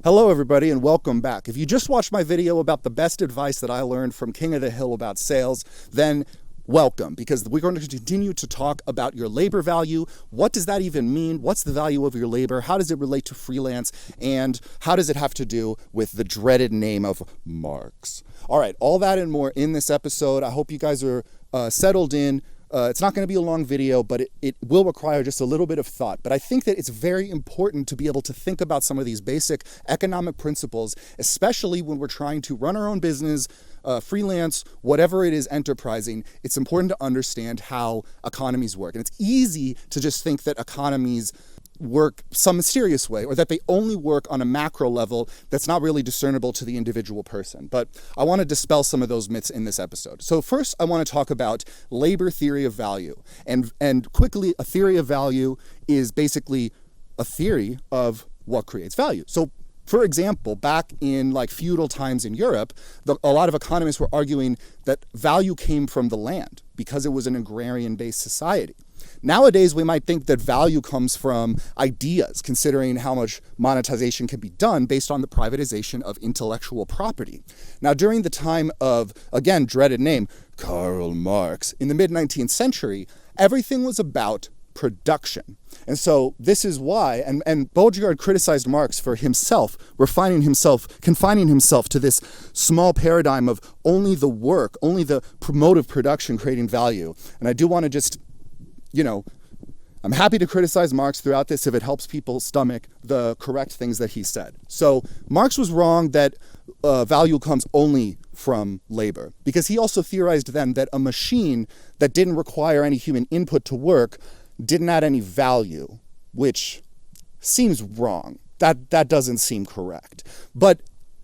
Hello everybody and welcome back. If you just watched my video about the best advice that I learned from King of the Hill about sales, then welcome, because we're going to continue to talk about your labor value. What does that even mean? What's the value of your labor? How does it relate to freelance? And how does it have to do with the dreaded name of Marx? All right, all that and more in this episode. I hope you guys are settled in. It's not going to be a long video, but it will require just a little bit of thought. But I think that it's very important to be able to think about some of these basic economic principles, especially when we're trying to run our own business, freelance, whatever it is, enterprising. It's important to understand how economies work. And it's easy to just think that economies work some mysterious way, or that they only work on a macro level that's not really discernible to the individual person. But I want to dispel some of those myths in this episode. So first, I want to talk about labor theory of value. And quickly, a theory of value is basically a theory of what creates value. So for example, back in like feudal times in Europe, a lot of economists were arguing that value came from the land because it was an agrarian-based society. Nowadays, we might think that value comes from ideas, considering how much monetization can be done based on the privatization of intellectual property. Now, during the time of, again, dreaded name, Karl Marx, in the mid-19th century, everything was about production. And so this is why, and Baudrillard criticized Marx for himself, confining himself to this small paradigm of only the work, only the promotive production creating value. And I do want to just, I'm happy to criticize Marx throughout this if it helps people stomach the correct things that he said. So Marx was wrong that value comes only from labor, because he also theorized then that a machine that didn't require any human input to work didn't add any value, which seems wrong. That doesn't seem correct. But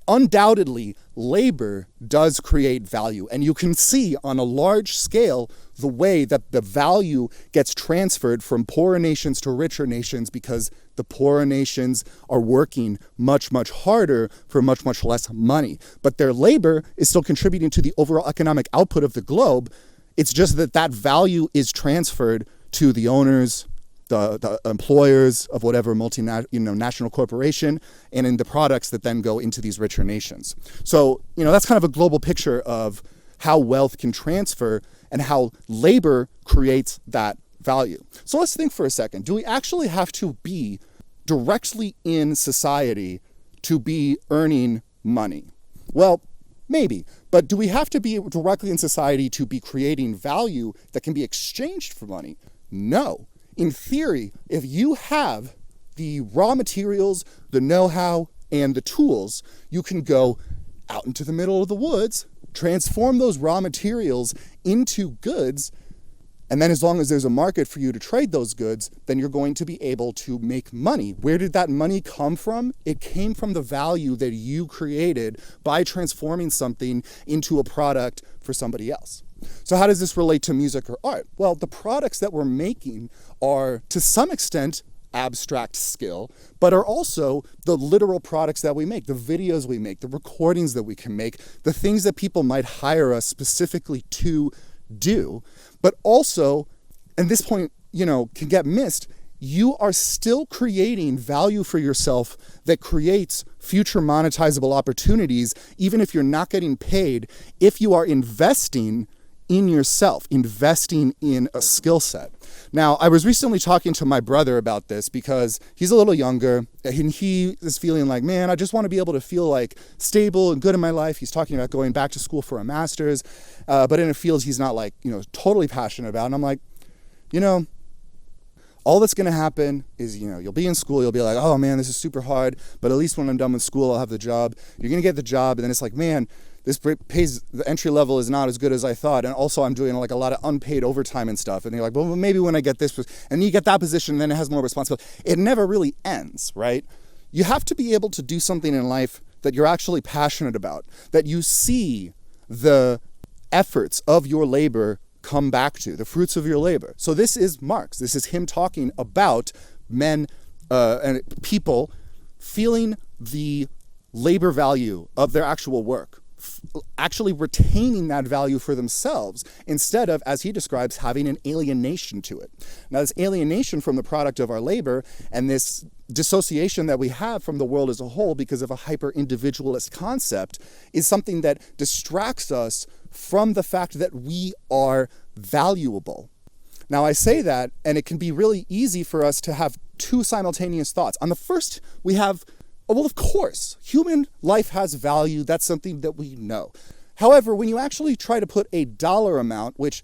undoubtedly, labor does create value. And you can see on a large scale the way that the value gets transferred from poorer nations to richer nations, because the poorer nations are working much, much harder for much, much less money. But their labor is still contributing to the overall economic output of the globe. It's just that that value is transferred to the owners, the employers of whatever national corporation, and in the products that then go into these richer nations. So, that's kind of a global picture of how wealth can transfer and how labor creates that value. So let's think for a second. Do we actually have to be directly in society to be earning money? Well, maybe. But do we have to be directly in society to be creating value that can be exchanged for money? No. In theory, if you have the raw materials, the know-how, and the tools, you can go out into the middle of the woods, transform those raw materials into goods, and then as long as there's a market for you to trade those goods, then you're going to be able to make money. Where did that money come from? It came from the value that you created by transforming something into a product for somebody else. So how does this relate to music or art? Well, the products that we're making are, to some extent, abstract skill, but are also the literal products that we make, the videos we make, the recordings that we can make, the things that people might hire us specifically to do. But also, and this point, can get missed, you are still creating value for yourself that creates future monetizable opportunities, even if you're not getting paid, if you are investing in yourself, investing in a skill set. Now, I was recently talking to my brother about this because he's a little younger and he is feeling like, man, I just want to be able to feel like stable and good in my life. He's talking about going back to school for a master's, but in a field he's not totally passionate about. And I'm like, all that's going to happen is, you'll be in school, you'll be like, oh man, this is super hard, but at least when I'm done with school, I'll have the job. You're going to get the job, and then it's like, man, this pays, the entry level is not as good as I thought. And also I'm doing a lot of unpaid overtime and stuff. And you're like, well, maybe when I get this, and you get that position, then it has more responsibility. It never really ends, right? You have to be able to do something in life that you're actually passionate about, that you see the efforts of your labor come back to, the fruits of your labor. So this is Marx. This is him talking about men and people feeling the labor value of their actual work, actually retaining that value for themselves instead of, as he describes, having an alienation to it. Now, this alienation from the product of our labor and this dissociation that we have from the world as a whole because of a hyper-individualist concept is something that distracts us from the fact that we are valuable. Now, I say that, and it can be really easy for us to have two simultaneous thoughts. On the first, we have, well, of course, human life has value. That's something that we know. However, when you actually try to put a dollar amount, which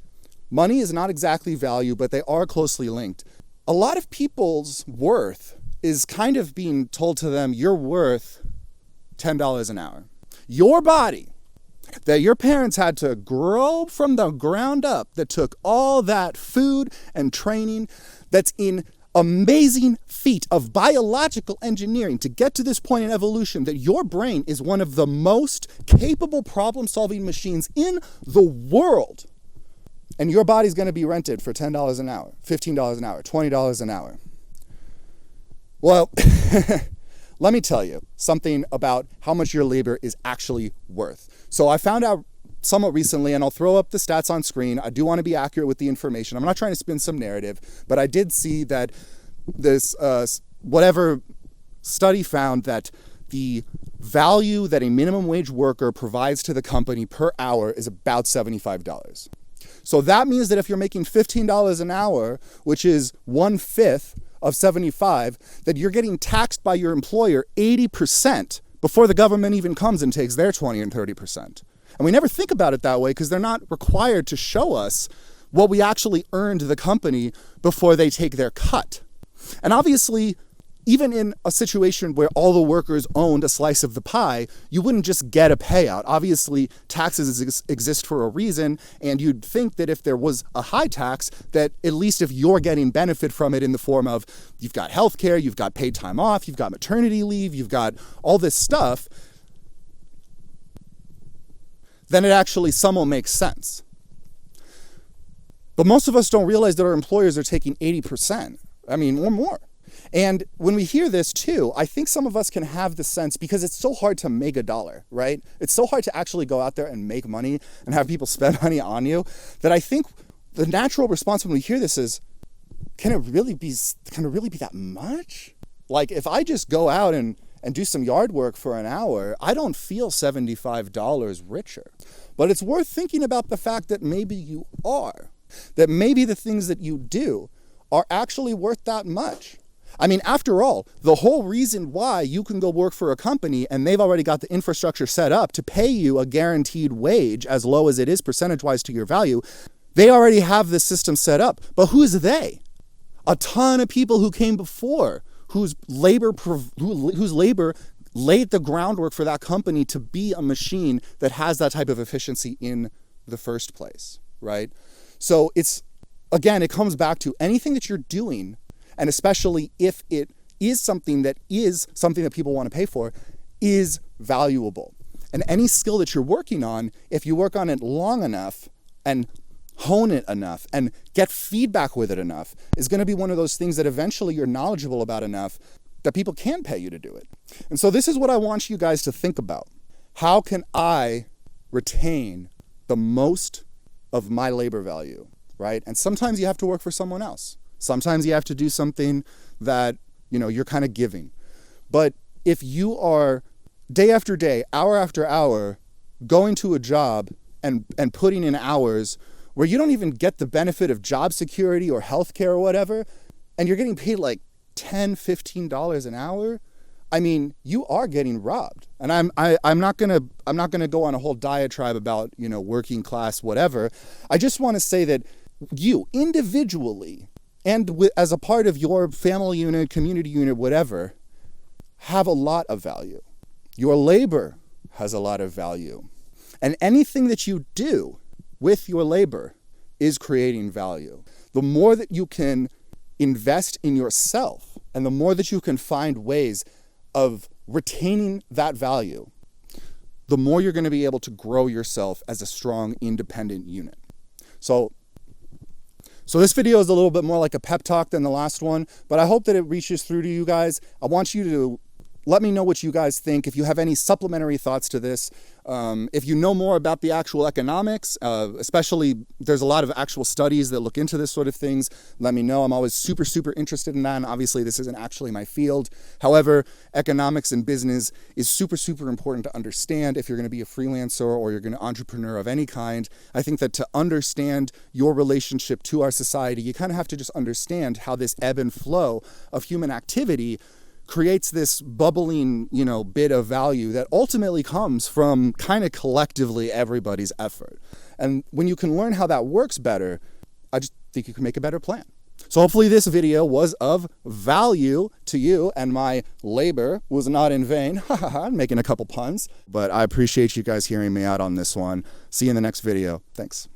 money is not exactly value, but they are closely linked, a lot of people's worth is kind of being told to them, you're worth $10 an hour. Your body that your parents had to grow from the ground up, that took all that food and training, that's in amazing feat of biological engineering to get to this point in evolution, that your brain is one of the most capable problem-solving machines in the world. And your body's going to be rented for $10 an hour, $15 an hour, $20 an hour. Well, let me tell you something about how much your labor is actually worth. So I found out somewhat recently, and I'll throw up the stats on screen. I do want to be accurate with the information. I'm not trying to spin some narrative, but I did see that this whatever study found that the value that a minimum wage worker provides to the company per hour is about $75. So that means that if you're making $15 an hour, which is 1/5 of 75, that you're getting taxed by your employer 80% before the government even comes and takes their 20 and 30%. And we never think about it that way because they're not required to show us what we actually earned the company before they take their cut. And obviously, even in a situation where all the workers owned a slice of the pie, you wouldn't just get a payout. Obviously, taxes exist for a reason, and you'd think that if there was a high tax, that at least if you're getting benefit from it in the form of you've got healthcare, you've got paid time off, you've got maternity leave, you've got all this stuff, then it actually somewhat makes sense. But most of us don't realize that our employers are taking 80%. I mean, or more. And when we hear this too, I think some of us can have the sense, because it's so hard to make a dollar, right? It's so hard to actually go out there and make money and have people spend money on you, that I think the natural response when we hear this is, can it really be that much? Like, if I just go out and do some yard work for an hour, I don't feel $75 richer. But it's worth thinking about the fact that maybe you are, that maybe the things that you do are actually worth that much. I mean, after all, the whole reason why you can go work for a company and they've already got the infrastructure set up to pay you a guaranteed wage, as low as it is percentage-wise to your value, they already have this system set up. But who's they? A ton of people who came before, whose labor laid the groundwork for that company to be a machine that has that type of efficiency in the first place, right? So again, it comes back to anything that you're doing, and especially if it is something that people want to pay for, is valuable. And any skill that you're working on, if you work on it long enough and hone it enough and get feedback with it enough, is going to be one of those things that eventually you're knowledgeable about enough that people can pay you to do it. And so this is what I want you guys to think about. How can I retain the most of my labor value, right? And sometimes you have to work for someone else. Sometimes you have to do something that, you're kind of giving. But if you are day after day, hour after hour, going to a job and putting in hours where you don't even get the benefit of job security or healthcare or whatever, and you're getting paid like $10, $15 an hour, I mean, you are getting robbed. And I'm not gonna go on a whole diatribe about, working class, whatever. I just want to say that you individually, and as a part of your family unit, community unit, whatever, have a lot of value. Your labor has a lot of value. And anything that you do with your labor is creating value. The more that you can invest in yourself, and the more that you can find ways of retaining that value, the more you're going to be able to grow yourself as a strong, independent unit. So this video is a little bit more like a pep talk than the last one, but I hope that it reaches through to you guys. I want you to let me know what you guys think. If you have any supplementary thoughts to this, if you know more about the actual economics, especially there's a lot of actual studies that look into this sort of things, let me know. I'm always super, super interested in that. And obviously this isn't actually my field. However, economics and business is super, super important to understand if you're going to be a freelancer or you're going to entrepreneur of any kind. I think that to understand your relationship to our society, you kind of have to just understand how this ebb and flow of human activity creates this bubbling, bit of value that ultimately comes from kind of collectively everybody's effort. And when you can learn how that works better, I just think you can make a better plan. So hopefully this video was of value to you and my labor was not in vain. I'm making a couple puns, but I appreciate you guys hearing me out on this one. See you in the next video. Thanks.